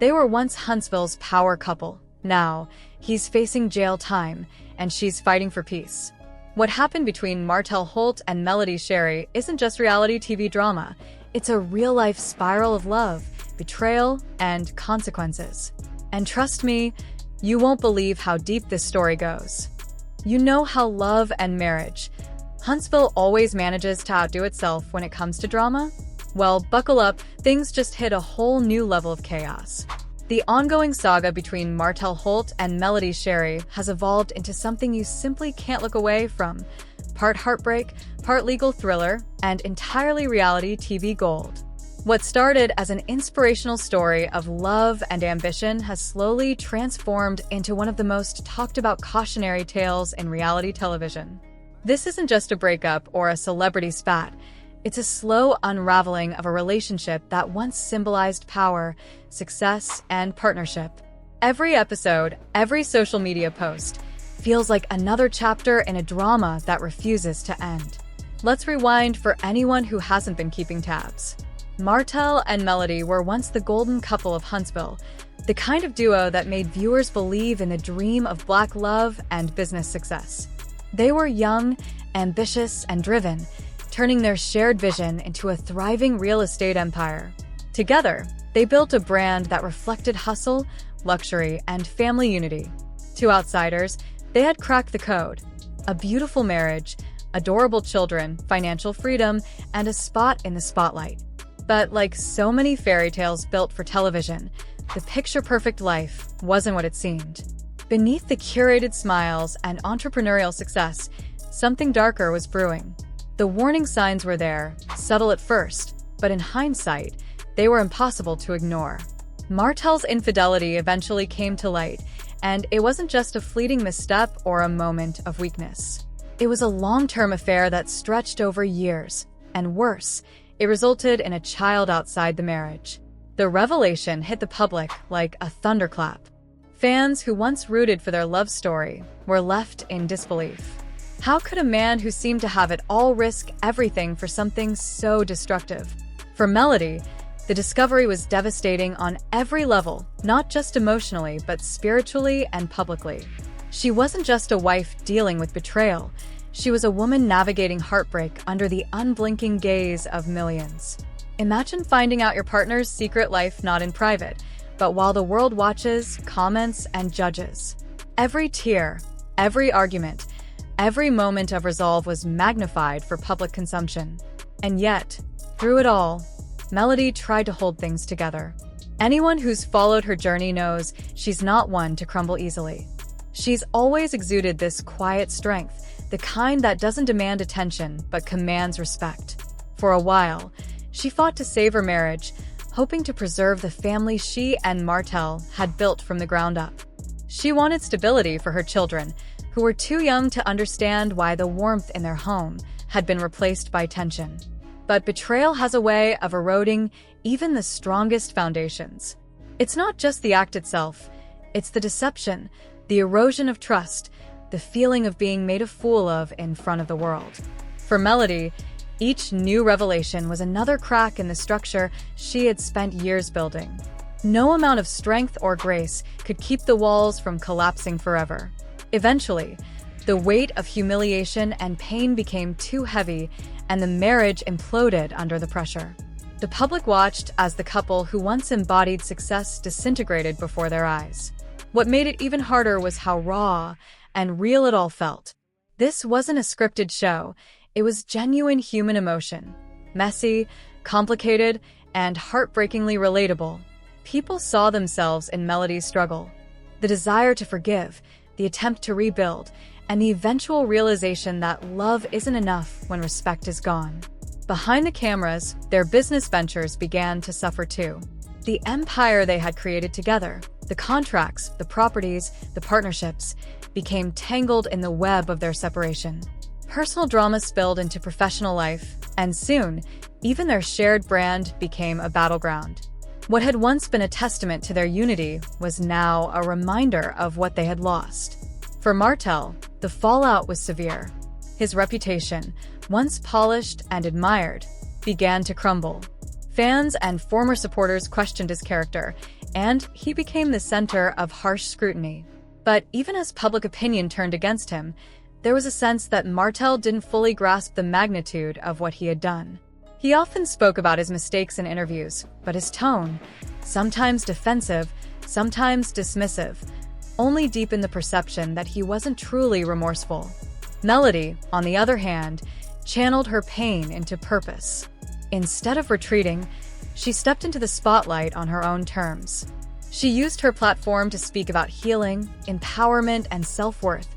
They were once Huntsville's power couple. Now, he's facing jail time, and she's fighting for peace. What happened between Martell Holt and Shari isn't just reality TV drama. It's a real-life spiral of love, betrayal, and consequences. And trust me, you won't believe how deep this story goes. You know how love and marriage, Huntsville always manages to outdo itself when it comes to drama? Well, buckle up, things just hit a whole new level of chaos. The ongoing saga between Martell Holt and Shari has evolved into something you simply can't look away from. Part heartbreak, part legal thriller, and entirely reality TV gold. What started as an inspirational story of love and ambition has slowly transformed into one of the most talked about cautionary tales in reality television. This isn't just a breakup or a celebrity spat. It's a slow unraveling of a relationship that once symbolized power, success, and partnership. Every episode, every social media post, feels like another chapter in a drama that refuses to end. Let's rewind for anyone who hasn't been keeping tabs. Martell and Melody were once the golden couple of Huntsville, the kind of duo that made viewers believe in the dream of Black love and business success. They were young, ambitious, and driven, turning their shared vision into a thriving real estate empire. Together, they built a brand that reflected hustle, luxury, and family unity. To outsiders, they had cracked the code: a beautiful marriage, adorable children, financial freedom, and a spot in the spotlight. But like so many fairy tales built for television, the picture-perfect life wasn't what it seemed. Beneath the curated smiles and entrepreneurial success, something darker was brewing. The warning signs were there, subtle at first, but in hindsight, they were impossible to ignore. Martell's infidelity eventually came to light, and it wasn't just a fleeting misstep or a moment of weakness. It was a long-term affair that stretched over years, and worse, it resulted in a child outside the marriage. The revelation hit the public like a thunderclap. Fans who once rooted for their love story were left in disbelief. How could a man who seemed to have it all risk everything for something so destructive? For Melody, the discovery was devastating on every level, not just emotionally, but spiritually and publicly. She wasn't just a wife dealing with betrayal. She was a woman navigating heartbreak under the unblinking gaze of millions. Imagine finding out your partner's secret life not in private, but while the world watches, comments, and judges. Every tear, every argument, every moment of resolve was magnified for public consumption. And yet, through it all, Melody tried to hold things together. Anyone who's followed her journey knows she's not one to crumble easily. She's always exuded this quiet strength, the kind that doesn't demand attention but commands respect. For a while, she fought to save her marriage, hoping to preserve the family she and Martell had built from the ground up. She wanted stability for her children, who were too young to understand why the warmth in their home had been replaced by tension. But betrayal has a way of eroding even the strongest foundations. It's not just the act itself, it's the deception, the erosion of trust, the feeling of being made a fool of in front of the world. For Melody, each new revelation was another crack in the structure she had spent years building. No amount of strength or grace could keep the walls from collapsing forever. Eventually, the weight of humiliation and pain became too heavy, and the marriage imploded under the pressure. The public watched as the couple who once embodied success disintegrated before their eyes. What made it even harder was how raw and real it all felt. This wasn't a scripted show, it was genuine human emotion. Messy, complicated, and heartbreakingly relatable. People saw themselves in Melody's struggle. The desire to forgive, the attempt to rebuild, and the eventual realization that love isn't enough when respect is gone. Behind the cameras, their business ventures began to suffer too. The empire they had created together, the contracts, the properties, the partnerships, became tangled in the web of their separation. Personal drama spilled into professional life, and soon, even their shared brand became a battleground. What had once been a testament to their unity was now a reminder of what they had lost. For Martell, the fallout was severe. His reputation, once polished and admired, began to crumble. Fans and former supporters questioned his character, and he became the center of harsh scrutiny. But even as public opinion turned against him, there was a sense that Martell didn't fully grasp the magnitude of what he had done. He often spoke about his mistakes in interviews, but his tone, sometimes defensive, sometimes dismissive, only deepened the perception that he wasn't truly remorseful. Melody, on the other hand, channeled her pain into purpose. Instead of retreating, she stepped into the spotlight on her own terms. She used her platform to speak about healing, empowerment, and self-worth,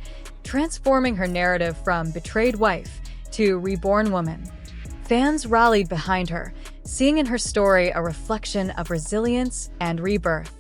transforming her narrative from betrayed wife to reborn woman. Fans rallied behind her, seeing in her story a reflection of resilience and rebirth.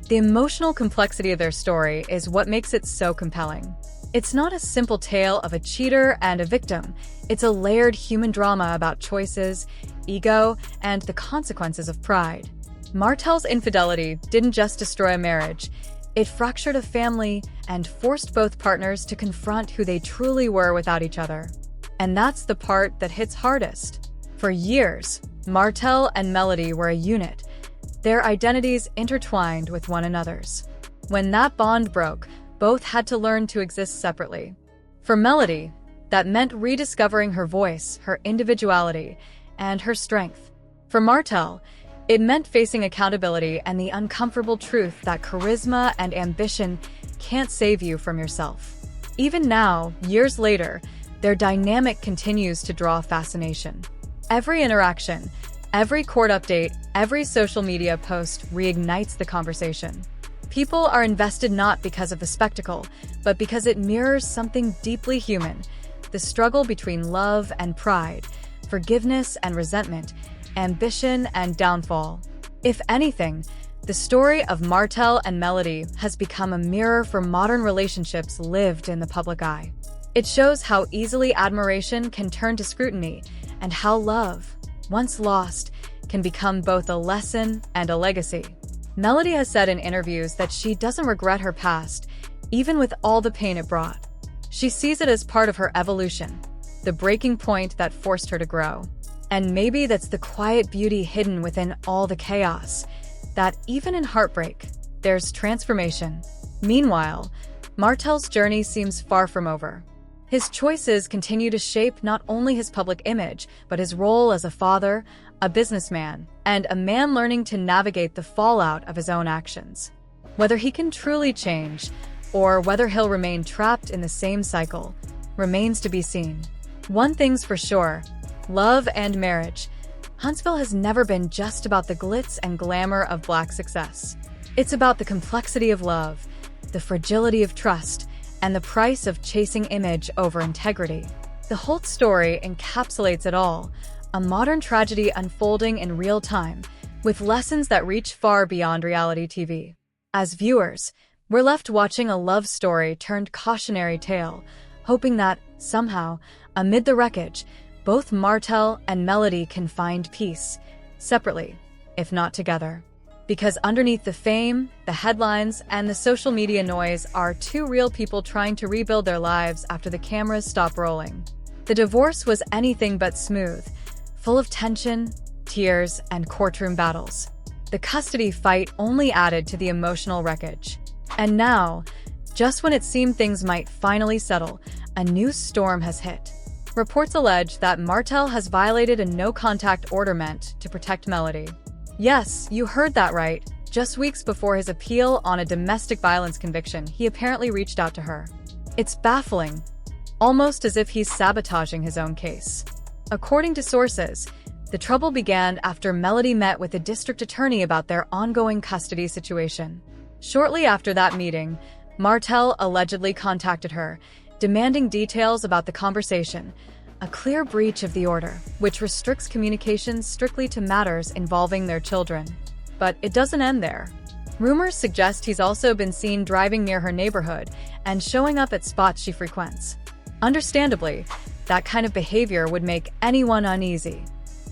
The emotional complexity of their story is what makes it so compelling. It's not a simple tale of a cheater and a victim. It's a layered human drama about choices, ego, and the consequences of pride. Martell's infidelity didn't just destroy a marriage. It fractured a family and forced both partners to confront who they truly were without each other. And that's the part that hits hardest. For years, Martell and Melody were a unit, their identities intertwined with one another's. When that bond broke, both had to learn to exist separately. For Melody, that meant rediscovering her voice, her individuality, and her strength. For Martell, it meant facing accountability and the uncomfortable truth that charisma and ambition can't save you from yourself. Even now, years later, their dynamic continues to draw fascination. Every interaction, every court update, every social media post reignites the conversation. People are invested not because of the spectacle, but because it mirrors something deeply human: the struggle between love and pride, forgiveness and resentment, ambition and downfall. If anything, the story of Martell and Melody has become a mirror for modern relationships lived in the public eye. It shows how easily admiration can turn to scrutiny, and how love, once lost, can become both a lesson and a legacy. Melody has said in interviews that she doesn't regret her past, even with all the pain it brought. She sees it as part of her evolution, the breaking point that forced her to grow. And maybe that's the quiet beauty hidden within all the chaos, that even in heartbreak, there's transformation. Meanwhile, Martell's journey seems far from over. His choices continue to shape not only his public image, but his role as a father, a businessman, and a man learning to navigate the fallout of his own actions. Whether he can truly change, or whether he'll remain trapped in the same cycle, remains to be seen. One thing's for sure: love and marriage. Huntsville has never been just about the glitz and glamour of Black success. It's about the complexity of love, the fragility of trust, and the price of chasing image over integrity. The Holt story encapsulates it all, a modern tragedy unfolding in real time, with lessons that reach far beyond reality TV. As viewers, we're left watching a love story turned cautionary tale, hoping that, somehow, amid the wreckage, both Martell and Melody can find peace, separately, if not together. Because underneath the fame, the headlines, and the social media noise are two real people trying to rebuild their lives after the cameras stop rolling. The divorce was anything but smooth, full of tension, tears, and courtroom battles. The custody fight only added to the emotional wreckage. And now, just when it seemed things might finally settle, a new storm has hit. Reports allege that Martell has violated a no-contact order meant to protect Melody. Yes, you heard that right. Just weeks before his appeal on a domestic violence conviction, he apparently reached out to her. It's baffling, almost as if he's sabotaging his own case. According to sources, the trouble began after Melody met with the district attorney about their ongoing custody situation. Shortly after that meeting, Martell allegedly contacted her, demanding details about the conversation, a clear breach of the order, which restricts communications strictly to matters involving their children. But it doesn't end there. Rumors suggest he's also been seen driving near her neighborhood and showing up at spots she frequents. Understandably, that kind of behavior would make anyone uneasy.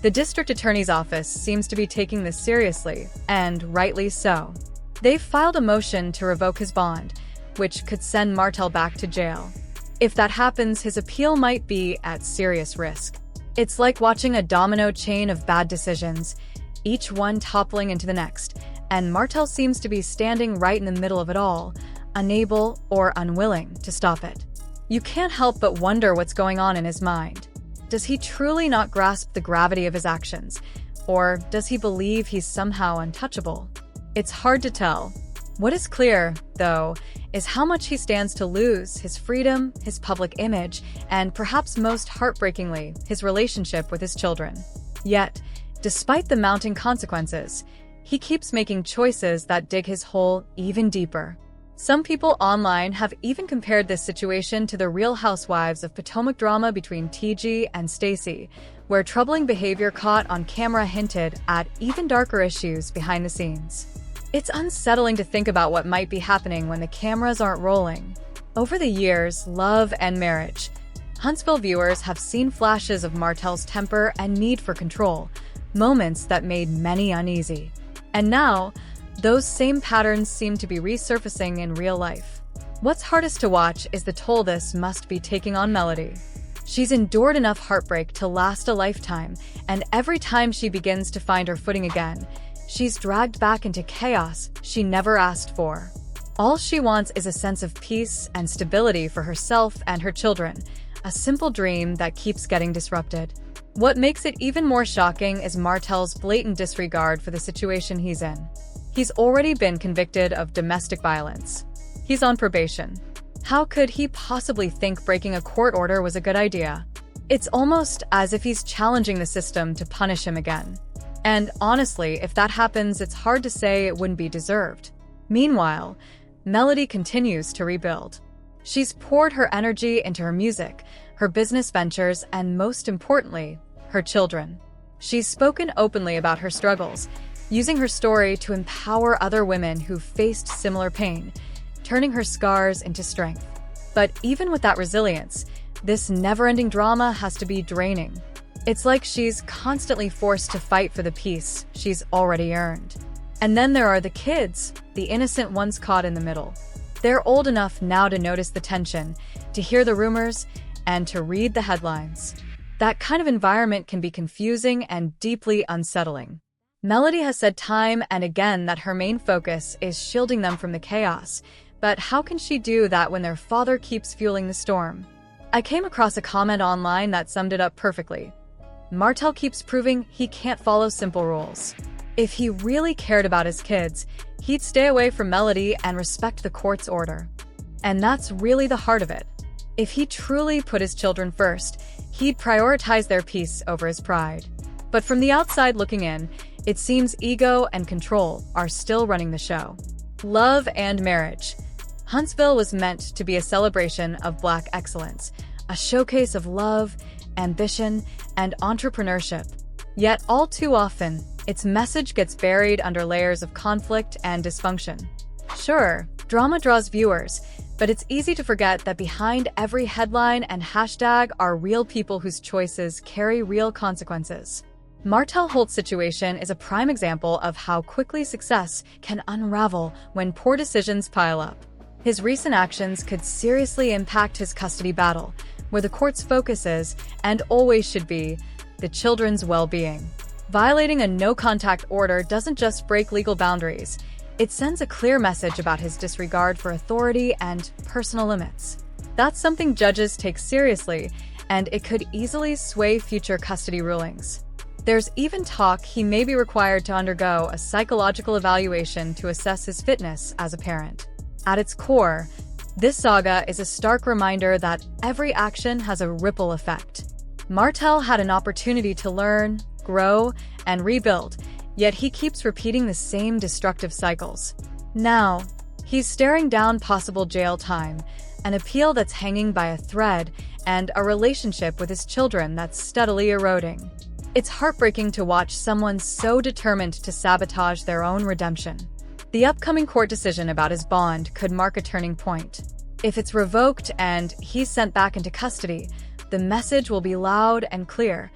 The district attorney's office seems to be taking this seriously, and rightly so. They've filed a motion to revoke his bond, which could send Martell back to jail. If that happens, his appeal might be at serious risk. It's like watching a domino chain of bad decisions, each one toppling into the next, and Martell seems to be standing right in the middle of it all, unable or unwilling to stop it. You can't help but wonder what's going on in his mind. Does he truly not grasp the gravity of his actions, or does he believe he's somehow untouchable? It's hard to tell. What is clear, though, is how much he stands to lose: his freedom, his public image, and perhaps most heartbreakingly, his relationship with his children. Yet, despite the mounting consequences, he keeps making choices that dig his hole even deeper. Some people online have even compared this situation to the Real Housewives of Potomac drama between TG and Stacey, where troubling behavior caught on camera hinted at even darker issues behind the scenes. It's unsettling to think about what might be happening when the cameras aren't rolling. Over the years, love and marriage, Huntsville viewers have seen flashes of Martell's temper and need for control, moments that made many uneasy. And now, those same patterns seem to be resurfacing in real life. What's hardest to watch is the toll this must be taking on Melody. She's endured enough heartbreak to last a lifetime, and every time she begins to find her footing again, she's dragged back into chaos she never asked for. All she wants is a sense of peace and stability for herself and her children, a simple dream that keeps getting disrupted. What makes it even more shocking is Martell's blatant disregard for the situation he's in. He's already been convicted of domestic violence. He's on probation. How could he possibly think breaking a court order was a good idea? It's almost as if he's challenging the system to punish him again. And honestly, if that happens, it's hard to say it wouldn't be deserved. Meanwhile, Melody continues to rebuild. She's poured her energy into her music, her business ventures, and most importantly, her children. She's spoken openly about her struggles, using her story to empower other women who've faced similar pain, turning her scars into strength. But even with that resilience, this never-ending drama has to be draining. It's like she's constantly forced to fight for the peace she's already earned. And then there are the kids, the innocent ones caught in the middle. They're old enough now to notice the tension, to hear the rumors, and to read the headlines. That kind of environment can be confusing and deeply unsettling. Melody has said time and again that her main focus is shielding them from the chaos, but how can she do that when their father keeps fueling the storm? I came across a comment online that summed it up perfectly. Martell keeps proving he can't follow simple rules. If he really cared about his kids, he'd stay away from Melody and respect the court's order. And that's really the heart of it. If he truly put his children first, he'd prioritize their peace over his pride. But from the outside looking in, it seems ego and control are still running the show. Love and marriage. Huntsville was meant to be a celebration of Black excellence, a showcase of love, ambition, and entrepreneurship. Yet all too often, its message gets buried under layers of conflict and dysfunction. Sure, drama draws viewers, but it's easy to forget that behind every headline and hashtag are real people whose choices carry real consequences. Martell Holt's situation is a prime example of how quickly success can unravel when poor decisions pile up. His recent actions could seriously impact his custody battle, where the court's focus is, and always should be, the children's well-being. Violating a no-contact order doesn't just break legal boundaries, it sends a clear message about his disregard for authority and personal limits. That's something judges take seriously, and it could easily sway future custody rulings. There's even talk he may be required to undergo a psychological evaluation to assess his fitness as a parent. At its core, this saga is a stark reminder that every action has a ripple effect. Martell had an opportunity to learn, grow, and rebuild, yet he keeps repeating the same destructive cycles. Now, he's staring down possible jail time, an appeal that's hanging by a thread, and a relationship with his children that's steadily eroding. It's heartbreaking to watch someone so determined to sabotage their own redemption. The upcoming court decision about his bond could mark a turning point. If it's revoked and he's sent back into custody, the message will be loud and clear.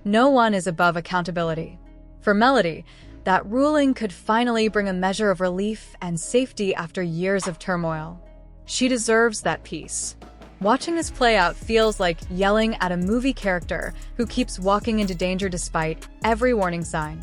No one is above accountability. For Melody, that ruling could finally bring a measure of relief and safety after years of turmoil. She deserves that peace. Watching this play out feels like yelling at a movie character who keeps walking into danger despite every warning sign.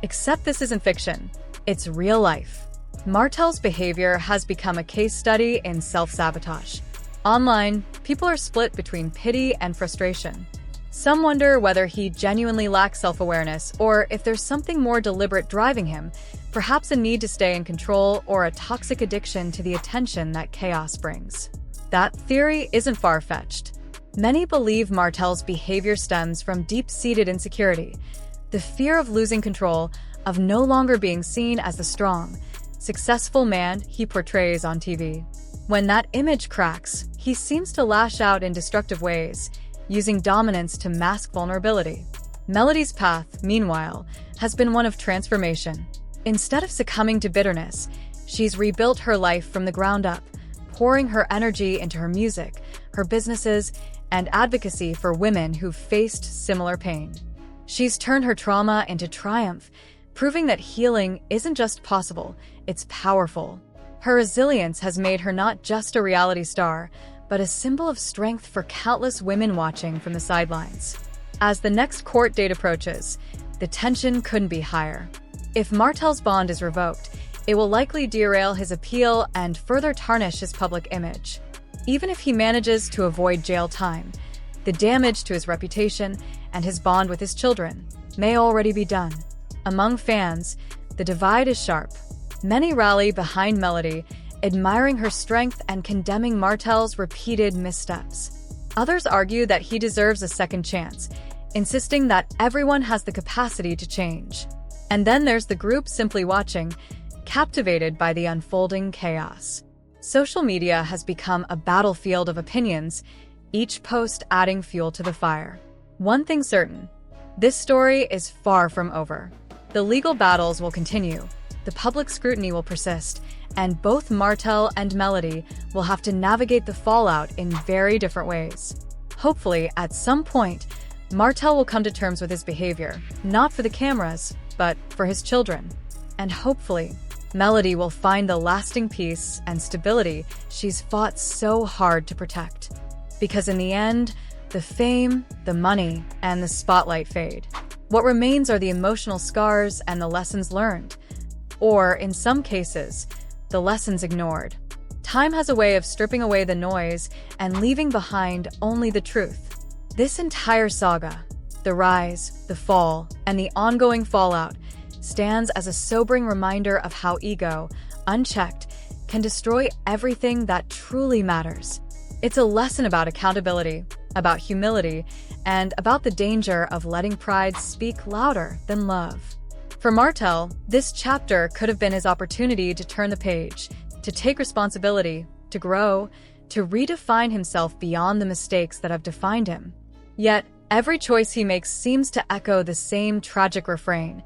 Except this isn't fiction. It's real life. Martell's behavior has become a case study in self-sabotage. Online, people are split between pity and frustration. Some wonder whether he genuinely lacks self-awareness or if there's something more deliberate driving him, perhaps a need to stay in control or a toxic addiction to the attention that chaos brings. That theory isn't far-fetched. Many believe Martell's behavior stems from deep-seated insecurity, the fear of losing control, of no longer being seen as the strong, successful man he portrays on TV. When that image cracks, he seems to lash out in destructive ways, using dominance to mask vulnerability. Melody's path, meanwhile, has been one of transformation. Instead of succumbing to bitterness, she's rebuilt her life from the ground up, pouring her energy into her music, her businesses, and advocacy for women who've faced similar pain. She's turned her trauma into triumph, proving that healing isn't just possible, it's powerful. Her resilience has made her not just a reality star, but a symbol of strength for countless women watching from the sidelines. As the next court date approaches, the tension couldn't be higher. If Martell's bond is revoked, it will likely derail his appeal and further tarnish his public image. Even if he manages to avoid jail time, the damage to his reputation and his bond with his children may already be done. Among fans, the divide is sharp. Many rally behind Melody, admiring her strength and condemning Martell's repeated missteps. Others argue that he deserves a second chance, insisting that everyone has the capacity to change. And then there's the group simply watching, captivated by the unfolding chaos. Social media has become a battlefield of opinions, each post adding fuel to the fire. One thing's certain, this story is far from over. The legal battles will continue, the public scrutiny will persist, and both Martell and Melody will have to navigate the fallout in very different ways. Hopefully, at some point, Martell will come to terms with his behavior, not for the cameras, but for his children. And hopefully, Melody will find the lasting peace and stability she's fought so hard to protect. Because in the end, the fame, the money, and the spotlight fade. What remains are the emotional scars and the lessons learned. Or, in some cases, the lessons ignored. Time has a way of stripping away the noise and leaving behind only the truth. This entire saga, the rise, the fall, and the ongoing fallout, stands as a sobering reminder of how ego, unchecked, can destroy everything that truly matters. It's a lesson about accountability, about humility, and about the danger of letting pride speak louder than love. For Martell, this chapter could have been his opportunity to turn the page, to take responsibility, to grow, to redefine himself beyond the mistakes that have defined him. Yet, every choice he makes seems to echo the same tragic refrain: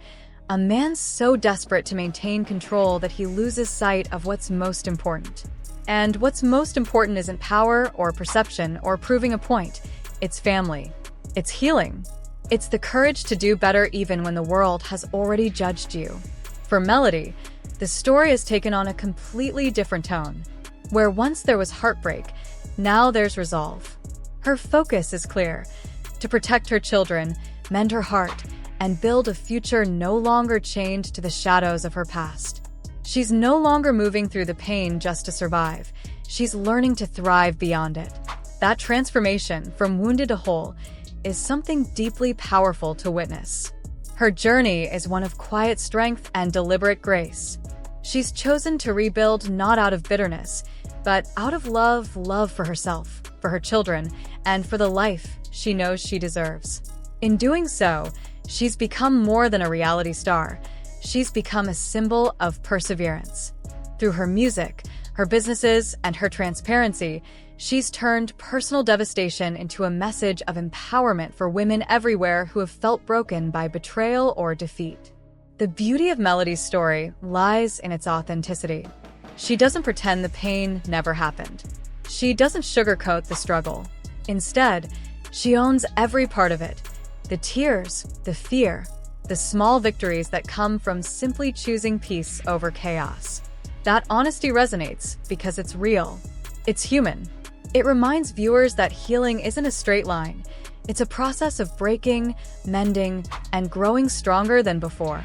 a man so desperate to maintain control that he loses sight of what's most important. And what's most important isn't power or perception or proving a point. It's family. It's healing. It's the courage to do better even when the world has already judged you. For Melody, the story has taken on a completely different tone. Where once there was heartbreak, now there's resolve. Her focus is clear: to protect her children, mend her heart, and build a future no longer chained to the shadows of her past. She's no longer moving through the pain just to survive. She's learning to thrive beyond it. That transformation, from wounded to whole, is something deeply powerful to witness. Her journey is one of quiet strength and deliberate grace. She's chosen to rebuild not out of bitterness, but out of love for herself, for her children, and for the life she knows she deserves. In doing so, she's become more than a reality star. She's become a symbol of perseverance. Through her music, her businesses, and her transparency, she's turned personal devastation into a message of empowerment for women everywhere who have felt broken by betrayal or defeat. The beauty of Melody's story lies in its authenticity. She doesn't pretend the pain never happened. She doesn't sugarcoat the struggle. Instead, she owns every part of it: the tears, the fear, the small victories that come from simply choosing peace over chaos. That honesty resonates because it's real. It's human. It reminds viewers that healing isn't a straight line. It's a process of breaking, mending, and growing stronger than before.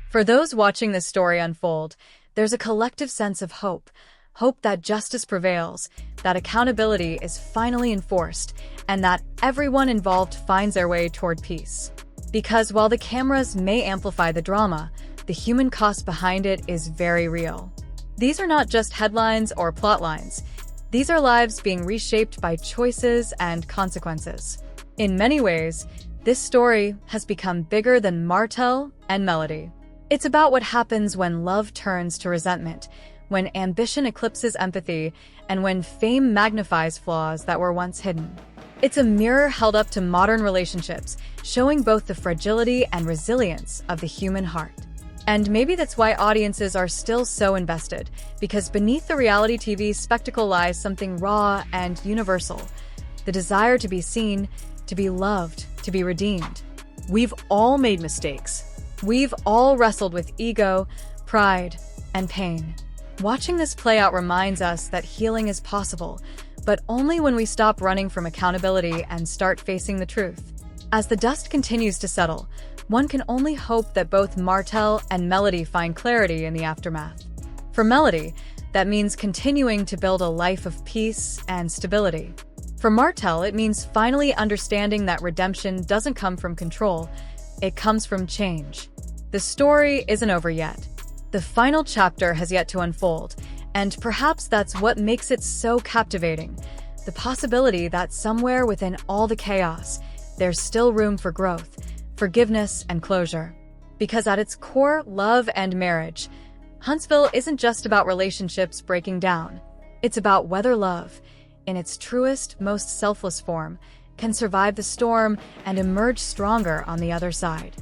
For those watching this story unfold, there's a collective sense of hope. Hope that justice prevails, that accountability is finally enforced, and that everyone involved finds their way toward peace. Because while the cameras may amplify the drama, the human cost behind it is very real. These are not just headlines or plot lines. These are lives being reshaped by choices and consequences. In many ways, this story has become bigger than Martell and Melody. It's about what happens when love turns to resentment, when ambition eclipses empathy, and when fame magnifies flaws that were once hidden. It's a mirror held up to modern relationships, showing both the fragility and resilience of the human heart. And maybe that's why audiences are still so invested, because beneath the reality TV spectacle lies something raw and universal: the desire to be seen, to be loved, to be redeemed. We've all made mistakes. We've all wrestled with ego, pride, and pain. Watching this play out reminds us that healing is possible, but only when we stop running from accountability and start facing the truth. As the dust continues to settle, one can only hope that both Martell and Melody find clarity in the aftermath. For Melody, that means continuing to build a life of peace and stability. For Martell, it means finally understanding that redemption doesn't come from control, it comes from change. The story isn't over yet. The final chapter has yet to unfold, and perhaps that's what makes it so captivating: the possibility that somewhere within all the chaos, there's still room for growth, forgiveness, and closure. Because at its core, love and marriage, Huntsville isn't just about relationships breaking down. It's about whether love, in its truest, most selfless form, can survive the storm and emerge stronger on the other side.